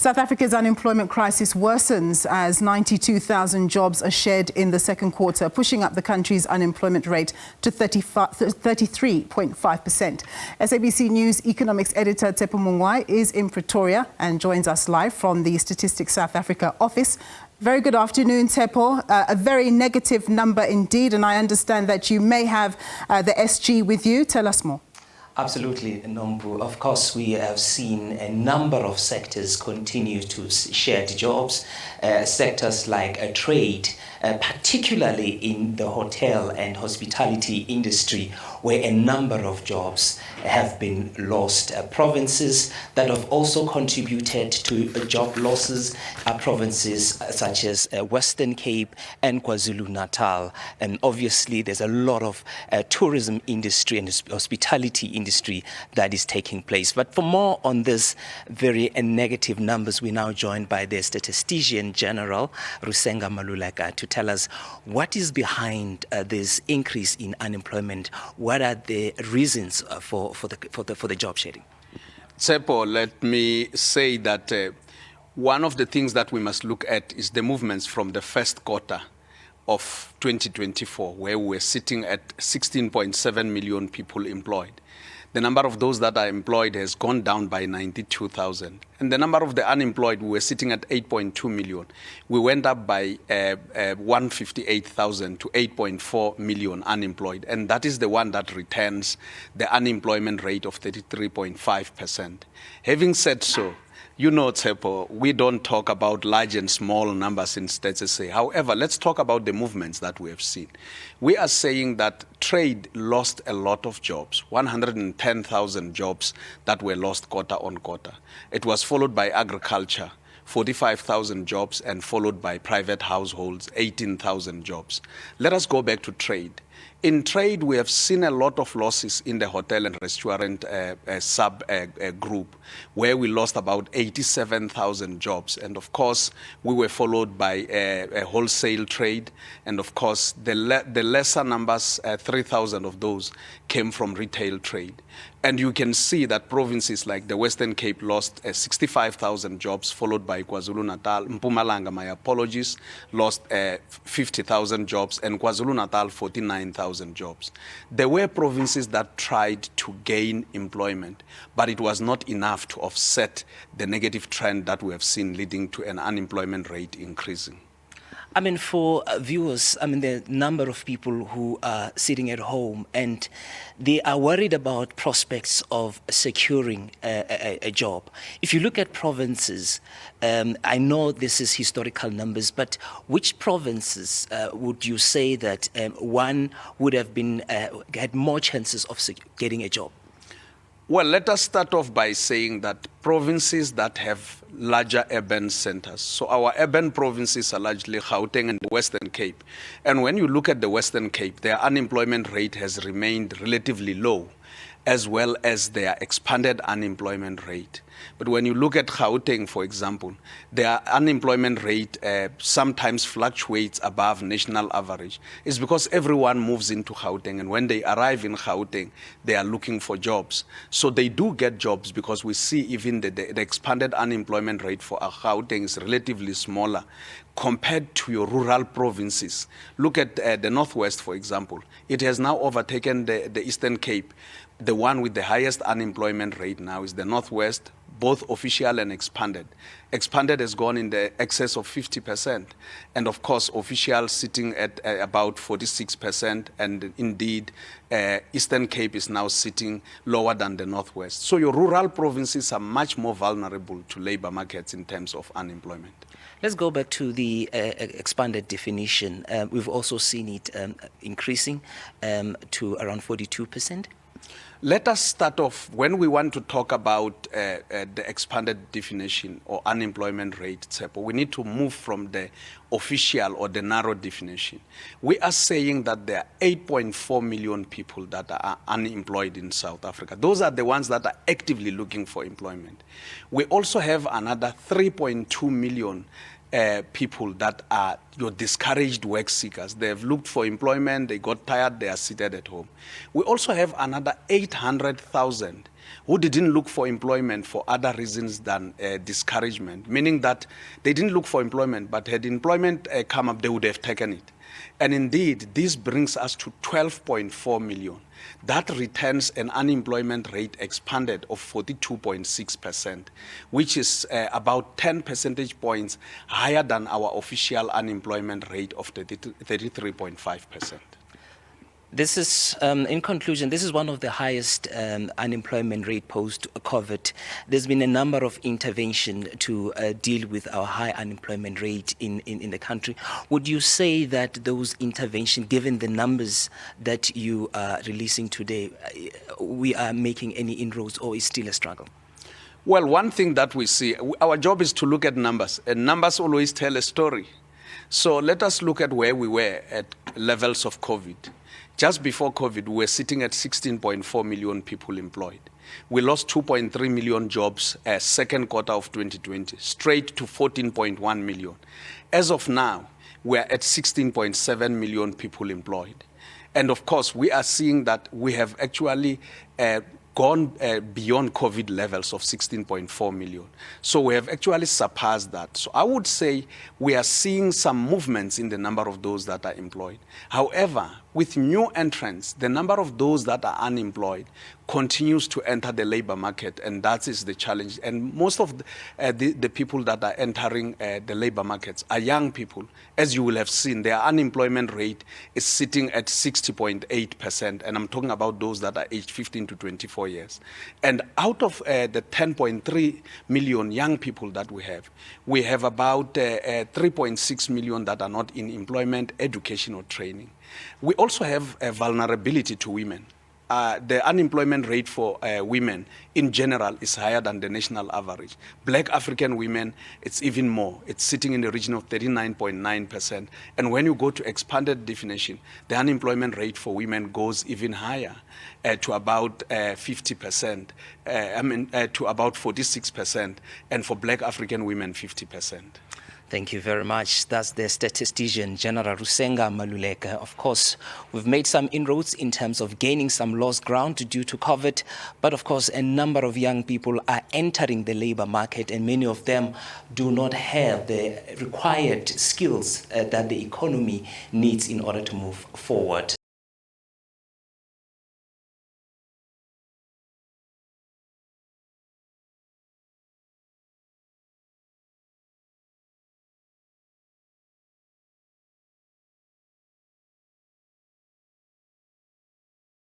South Africa's unemployment crisis worsens as 92,000 jobs are shed in the second quarter, pushing up the country's unemployment rate to 33.5%. SABC News economics editor Tshepo Mongoai is in Pretoria and joins us live from the Statistics South Africa office. Very good afternoon, Tshepo. A very negative number indeed, and I understand that you may have the SG with you. Tell us more. Absolutely, Nombu. Of course, we have seen a number of sectors continue to shed jobs, sectors like trade, particularly in the hotel and hospitality industry, where a number of jobs have been lost. Provinces that have also contributed to job losses are provinces such as Western Cape and KwaZulu-Natal. And obviously, there's a lot of tourism industry and hospitality industry that is taking place. But for more on this very negative numbers, we're now joined by the statistician general, Risenga Maluleke, to tell us what is behind this increase in unemployment. What are the reasons for the job shedding? Tshepo, let me say that one of the things that we must look at is the movements from the first quarter of 2024, where we're sitting at 16.7 million people employed. The number of those that are employed has gone down by 92,000. And the number of the unemployed, we were sitting at 8.2 million. We went up by 158,000 to 8.4 million unemployed. And that is the one that returns the unemployment rate of 33.5%. Having said so, you know, Tshepo, we don't talk about large and small numbers in Stats SA. However, let's talk about the movements that we have seen. We are saying that trade lost a lot of jobs, 110,000 jobs that were lost quarter on quarter. It was followed by agriculture, 45,000 jobs, and followed by private households, 18,000 jobs. Let us go back to trade. In trade, we have seen a lot of losses in the hotel and restaurant group, where we lost about 87,000 jobs. And of course, we were followed by a wholesale trade. And of course, the lesser numbers, 3,000 of those, came from retail trade. And you can see that provinces like the Western Cape lost 65,000 jobs, followed by KwaZulu-Natal. Mpumalanga, my apologies, lost 50,000 jobs, and KwaZulu-Natal 49,000 jobs. There were provinces that tried to gain employment, but it was not enough to offset the negative trend that we have seen, leading to an unemployment rate increasing. I mean, for viewers, I mean, the number of people who are sitting at home and they are worried about prospects of securing a job. If you look at provinces, I know this is historical numbers, but which provinces would you say that one would have been had more chances of getting a job? Well, let us start off by saying that provinces that have larger urban centers. So our urban provinces are largely Gauteng and the Western Cape. And when you look at the Western Cape, their unemployment rate has remained relatively low, as well as their expanded unemployment rate. But when you look at Gauteng, for example, their unemployment rate sometimes fluctuates above national average. It's because everyone moves into Gauteng, and when they arrive in Gauteng, they are looking for jobs. So they do get jobs, because we see even the expanded unemployment rate for Gauteng is relatively smaller compared to your rural provinces. Look at the Northwest, for example. It has now overtaken the Eastern Cape. The one with the highest unemployment rate now is the Northwest, both official and expanded. Expanded has gone in the excess of 50%. And of course, official sitting at about 46%. And indeed, Eastern Cape is now sitting lower than the Northwest. So your rural provinces are much more vulnerable to labor markets in terms of unemployment. Let's go back to the expanded definition. We've also seen it increasing to around 42%. Let us start off, when we want to talk about the expanded definition or unemployment rate, Tshepo, we need to move from the official or the narrow definition. We are saying that there are 8.4 million people that are unemployed in South Africa. Those are the ones that are actively looking for employment. We also have another 3.2 million people that are your discouraged work seekers. They have looked for employment, they got tired, they are seated at home. We also have another 800,000 who didn't look for employment for other reasons than discouragement, meaning that they didn't look for employment, but had employment come up, they would have taken it. And indeed, this brings us to 12.4 million. That returns an unemployment rate expanded of 42.6%, which is about 10 percentage points higher than our official unemployment rate of 33.5%. This is, in conclusion, this is one of the highest unemployment rate post-COVID. There's been a number of interventions to deal with our high unemployment rate in the country. Would you say that those interventions, given the numbers that you are releasing today, we are making any inroads, or is still a struggle? Well, one thing that we see, our job is to look at numbers, and numbers always tell a story. So let us look at where we were at levels of COVID. Just before COVID, we were sitting at 16.4 million people employed. We lost 2.3 million jobs second quarter of 2020, straight to 14.1 million. As of now, we are at 16.7 million people employed. And of course, we are seeing that we have actually gone beyond COVID levels of 16.4 million. So we have actually surpassed that. So I would say we are seeing some movements in the number of those that are employed. However, with new entrants, the number of those that are unemployed continues to enter the labor market, and that is the challenge. And most of the people that are entering the labor markets are young people. As you will have seen, their unemployment rate is sitting at 60.8%, and I'm talking about those that are aged 15 to 24 years. And out of the 10.3 million young people that we have about 3.6 million that are not in employment, education, or training. We also have a vulnerability to women. The unemployment rate for women in general is higher than the national average. Black African women, it's even more. It's sitting in the region of 39.9%. And when you go to expanded definition, the unemployment rate for women goes even higher to about 50%, to about 46%, and for Black African women, 50%. Thank you very much. That's the statistician, General Risenga Maluleke. Of course, we've made some inroads in terms of gaining some lost ground due to COVID, but of course, a number of young people are entering the labor market, and many of them do not have the required skills that the economy needs in order to move forward.